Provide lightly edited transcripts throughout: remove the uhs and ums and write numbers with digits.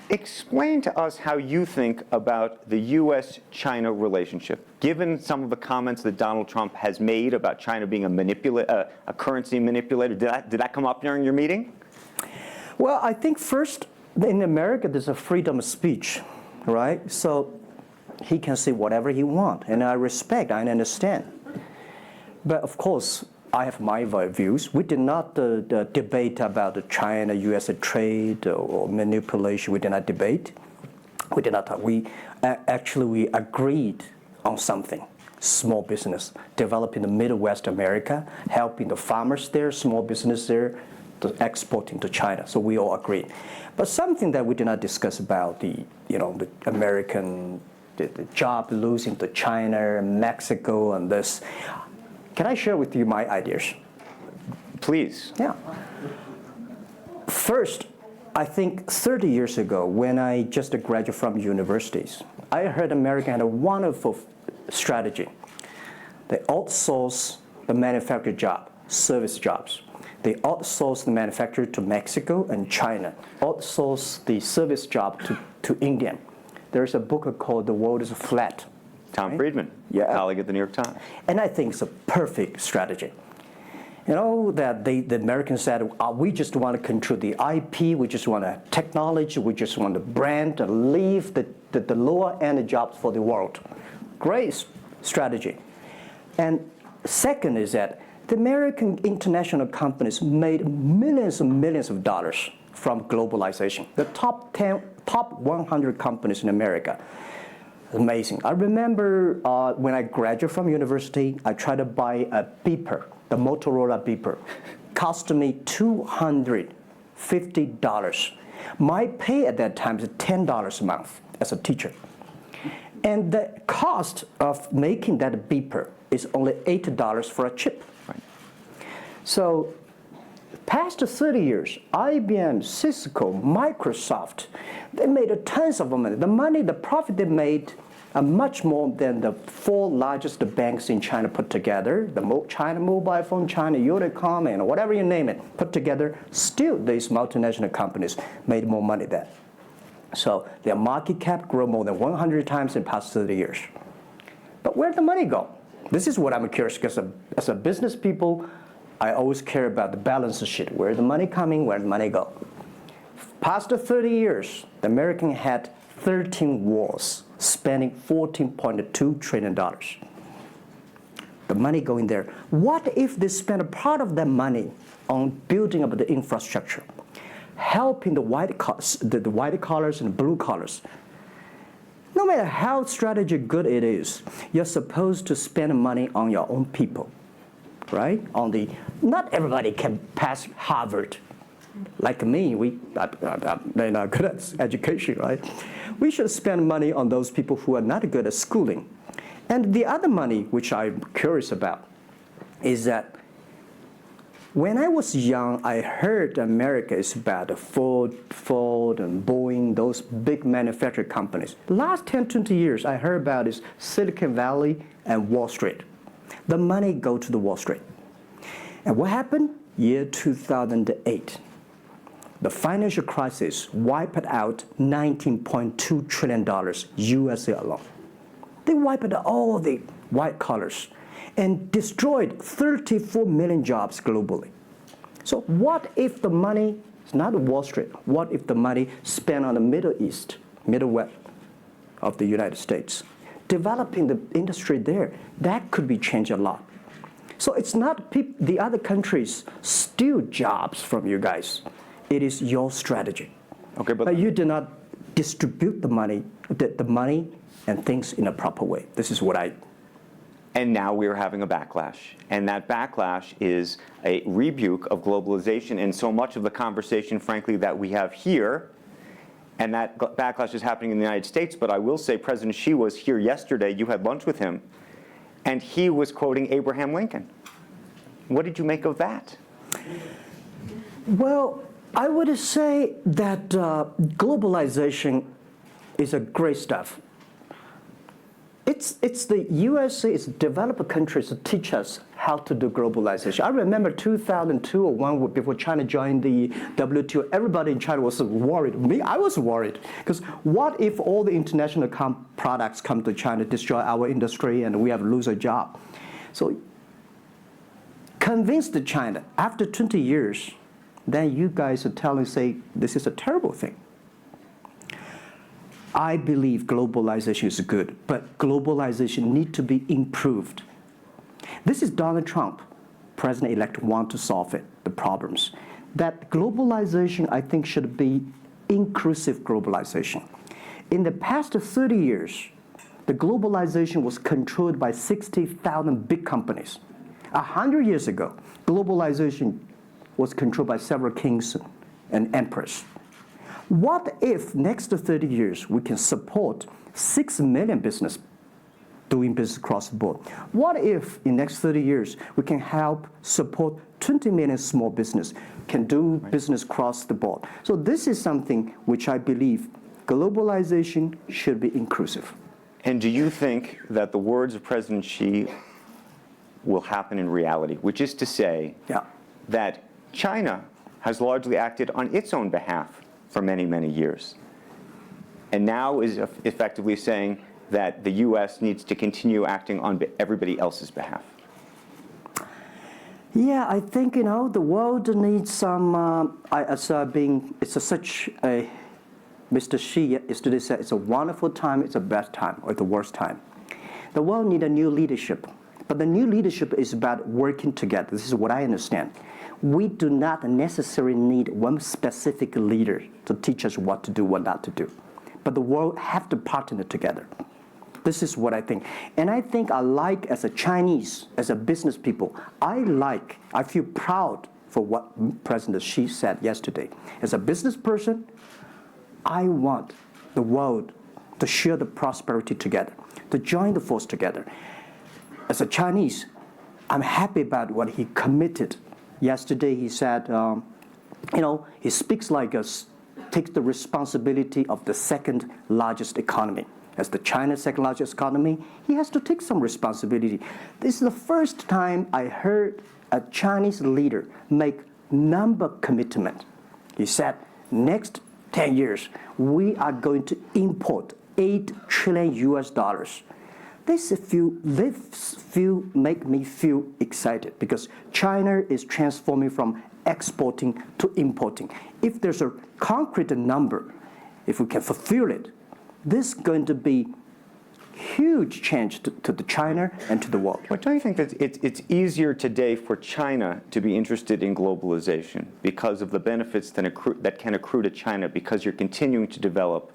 Explain to us how you think about the U.S.-China relationship, given some of the comments that Donald Trump has made about China being a currency manipulator. Did that come up during your meeting? Well, I think first, in America, there's a freedom of speech, right? So he can say whatever he wants, and I respect, I understand. But of course, I have my views. We did not debate about the China-U.S. trade or manipulation. We did not debate. We did not talk. We agreed on something. Small business, developing the Midwest America, helping the farmers there, small business there, exporting to China. So we all agreed. But something that we did not discuss about the American the job losing to China, Mexico, and this. Can I share with you my ideas? Please. Yeah. First, I think 30 years ago, when I just graduated from universities, I heard America had a wonderful strategy. They outsource the manufacturing job, service jobs. They outsource the manufacturer to Mexico and China, outsource the service job to India. There's a book called The World is Flat. Tom Friedman, colleague at the New York Times. And I think it's a perfect strategy. You know, that the Americans said, we just want to control the IP, we just want to technology, we just want the brand and leave the lower end jobs for the world. Great strategy. And second is that the American international companies made millions and millions of dollars from globalization. The top 100 companies in America. Amazing. I remember when I graduated from university, I tried to buy a beeper, the Motorola beeper. Cost me $250. My pay at that time is $10 a month as a teacher. And the cost of making that beeper is only $8 for a chip. Right. So past 30 years, IBM, Cisco, Microsoft, they made tons of money. The profit they made are much more than the 4 largest banks in China put together. The China Mobile Phone, China Unicom, and whatever you name it, put together. Still, these multinational companies made more money than. So their market cap grew more than 100 times in the past 30 years. But where'd the money go? This is what I'm curious, because as a business people, I always care about the balance sheet. Where's the money coming? Where'd the money go? Past 30 years, the American had 13 wars, spending $14.2 trillion. The money going there. What if they spend a part of that money on building up the infrastructure, helping the white collars and the blue collars? No matter how strategy good it is, you're supposed to spend money on your own people, right? Not everybody can pass Harvard. Like me, they're not good at education, right? We should spend money on those people who are not good at schooling. And the other money, which I'm curious about, is that when I was young, I heard America is about Ford and Boeing, those big manufacturing companies. The last 10, 20 years, I heard about is Silicon Valley and Wall Street. The money go to the Wall Street. And what happened? Year 2008. The financial crisis wiped out $19.2 trillion USA alone. They wiped out all the white collars and destroyed 34 million jobs globally. So what if the money is not Wall Street? What if the money spent on the Middle East, Middle West of the United States, developing the industry there? That could be changed a lot. So it's not the other countries steal jobs from you guys. It is your strategy. Okay, but you do not distribute the money and things in a proper way. This is what I. And now we are having a backlash. And that backlash is a rebuke of globalization. And so much of the conversation, frankly, that we have here, and that backlash is happening in the United States. But I will say President Xi was here yesterday. You had lunch with him. And he was quoting Abraham Lincoln. What did you make of that? Well, I would say that globalization is a great stuff. It's the USA, it's developed countries to teach us how to do globalization. I remember 2002 or 1 before China joined the WTO, everybody in China was worried. Me, I was worried. Because what if all the international products come to China, destroy our industry, and we have to lose a job? So convinced China, after 20 years, then you guys are telling, say, this is a terrible thing. I believe globalization is good, but globalization needs to be improved. This is Donald Trump, President-elect, want to solve it, the problems. That globalization, I think, should be inclusive globalization. In the past 30 years, the globalization was controlled by 60,000 big companies. 100 years ago, globalization was controlled by several kings and emperors. What if next 30 years we can support 6 million business doing business across the board? What if in next 30 years we can help support 20 million small business can do business across the board? So this is something which I believe globalization should be inclusive. And do you think that the words of President Xi will happen in reality, which is to say that China has largely acted on its own behalf for many, many years, and now is effectively saying that the U.S. needs to continue acting on everybody else's behalf? Yeah, I think, the world needs some, Mr. Xi yesterday said, it's a wonderful time, it's a bad time, or the worst time. The world needs a new leadership, but the new leadership is about working together. This is what I understand. We do not necessarily need one specific leader to teach us what to do, what not to do. But the world have to partner together. This is what I think. And I think as a Chinese, as a business people, I feel proud for what President Xi said yesterday. As a business person, I want the world to share the prosperity together, to join the force together. As a Chinese, I'm happy about what he committed. Yesterday he said, he speaks like us, takes the responsibility of the second largest economy. As the China's second largest economy, he has to take some responsibility. This is the first time I heard a Chinese leader make number commitment. He said, next 10 years, we are going to import $8 trillion US. This make me feel excited because China is transforming from exporting to importing. If there's a concrete number, if we can fulfill it, this is going to be huge change to the China and to the world. But don't you think that it's easier today for China to be interested in globalization because of the benefits that can accrue to China because you're continuing to develop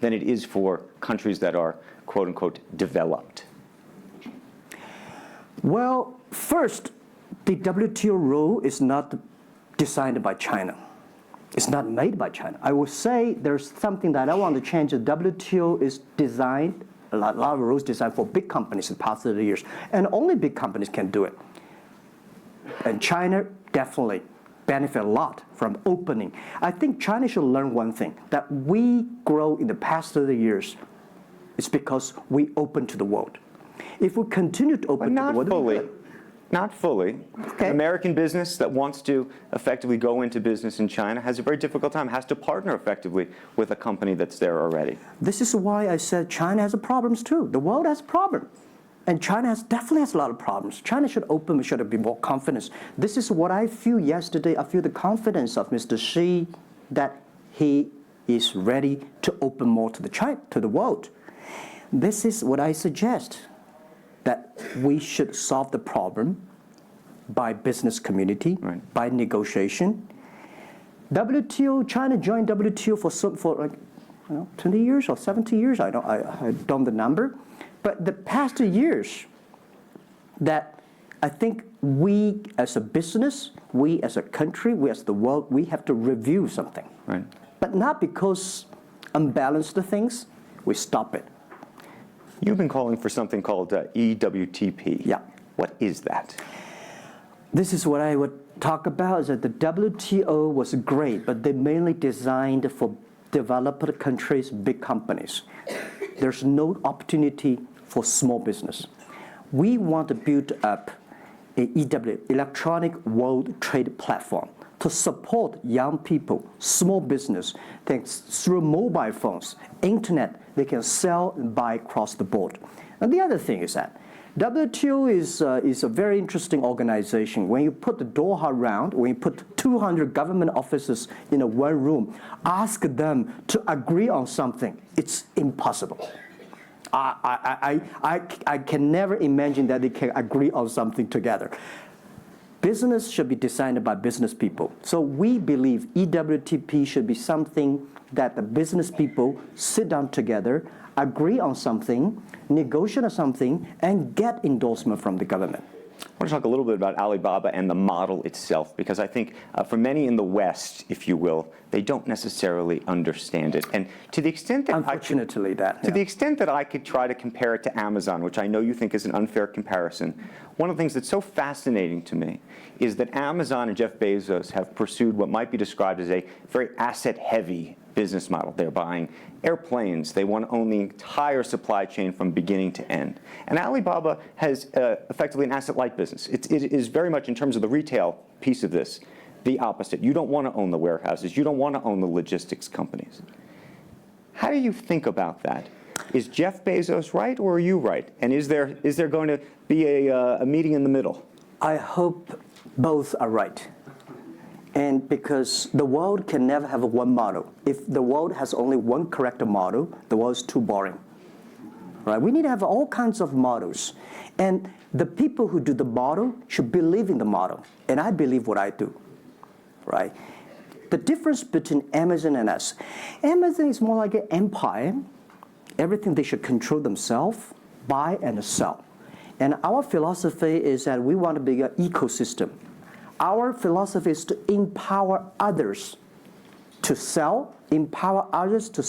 than it is for countries that are, quote unquote, developed? Well, first, the WTO rule is not designed by China. It's not made by China. I would say there's something that I want to change. The WTO is designed, a lot of rules designed for big companies in the past 30 years, and only big companies can do it. And China definitely benefit a lot from opening. I think China should learn one thing, that we grow in the past 30 years, it's because we open to the world. If we continue to open to the world... Not fully. Okay. American business that wants to effectively go into business in China has a very difficult time, has to partner effectively with a company that's there already. This is why I said China has problems too. The world has problems. And China definitely has a lot of problems. China should open, should be more confidence. This is what I feel yesterday. I feel the confidence of Mr. Xi that he is ready to open more to the world. This is what I suggest, that we should solve the problem by business community, by negotiation. WTO, China joined WTO for 20 years or 70 years, I don't know the number. But the past years, that I think we as a business, we as a country, we as the world, we have to review something. Right. But not because unbalanced things, we stop it. You've been calling for something called EWTP. Yeah. What is that? This is what I would talk about, is that the WTO was great, but they mainly designed for developed countries, big companies. There's no opportunity for small business. We want to build up an EW, Electronic World Trade Platform, to support young people, small business, thanks through mobile phones, internet, they can sell and buy across the board. And the other thing is that WTO is a very interesting organization. When you put the Doha round, when you put 200 government officers in one room, ask them to agree on something, it's impossible. I can never imagine that they can agree on something together. Business should be designed by business people. So we believe EWTP should be something that the business people sit down together, agree on something, negotiate on something, and get endorsement from the government. I want to talk a little bit about Alibaba and the model itself, because I think for many in the West, if you will, they don't necessarily understand it. And to the extent that the extent that I could try to compare it to Amazon, which I know you think is an unfair comparison, one of the things that's so fascinating to me is that Amazon and Jeff Bezos have pursued what might be described as a very asset-heavy business model. They're buying airplanes. They want to own the entire supply chain from beginning to end. And Alibaba has effectively an asset-light business. It is very much, in terms of the retail piece of this, the opposite. You don't want to own the warehouses. You don't want to own the logistics companies. How do you think about that? Is Jeff Bezos right, or are you right? And is there going to be a meeting in the middle? I hope both are right. And because the world can never have one model. If the world has only one correct model, the world is too boring. Right? We need to have all kinds of models. And the people who do the model should believe in the model. And I believe what I do. Right? The difference between Amazon and us. Amazon is more like an empire. Everything they should control themselves, buy and sell. And our philosophy is that we want to be an ecosystem. Our philosophy is to empower others to sell, empower others to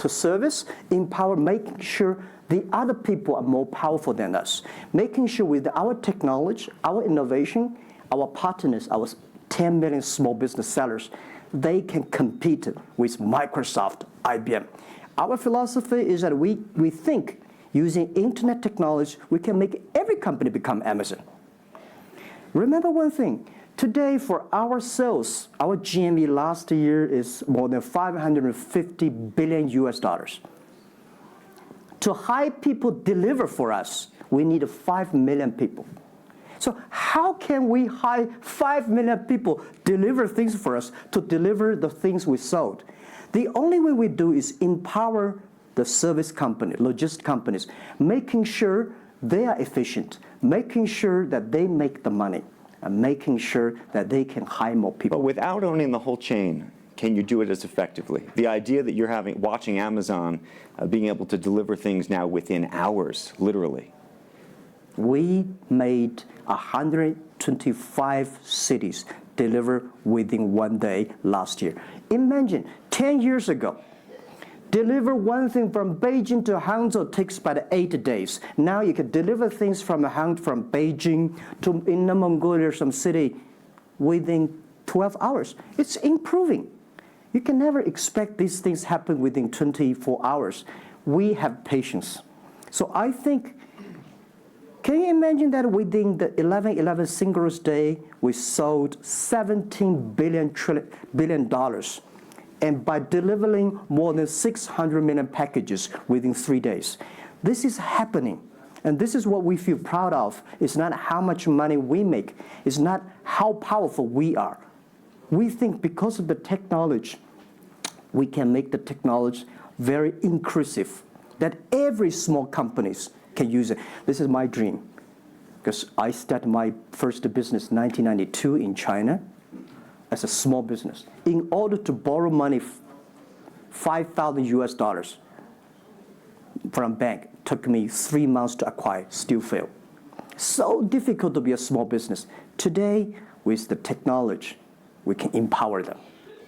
service, empower making sure the other people are more powerful than us. Making sure with our technology, our innovation, our partners, our 10 million small business sellers, they can compete with Microsoft, IBM. Our philosophy is that we think using internet technology, we can make every company become Amazon. Remember one thing. Today, for our sales, our GMV last year is more than $550 billion US dollars. To hire people deliver for us, we need 5 million people. So how can we hire 5 million people deliver things for us to deliver the things we sold? The only way we do is empower the service company, logistics companies, making sure they are efficient, making sure that they make the money, and making sure that they can hire more people. But without owning the whole chain, can you do it as effectively? The idea that you're watching Amazon being able to deliver things now within hours, literally. We made 125 cities deliver within 1 day last year. Imagine, 10 years ago, deliver one thing from Beijing to Hangzhou takes about 8 days. Now you can deliver things from Beijing to Inner Mongolia, some city, within 12 hours. It's improving. You can never expect these things happen within 24 hours. We have patience. So I think, can you imagine that within the 11/11 Singles Day, we sold $17 billion. And by delivering more than 600 million packages within 3 days. This is happening. And this is what we feel proud of. It's not how much money we make. It's not how powerful we are. We think because of the technology, we can make the technology very inclusive, that every small companies can use it. This is my dream. Because I started my first business in 1992 in China. As a small business, in order to borrow money, 5,000 US dollars from bank, took me 3 months to acquire, still failed. So difficult to be a small business. Today, with the technology, we can empower them.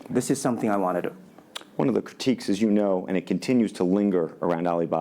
This is something I want to do. One of the critiques, as you know, and it continues to linger around Alibaba,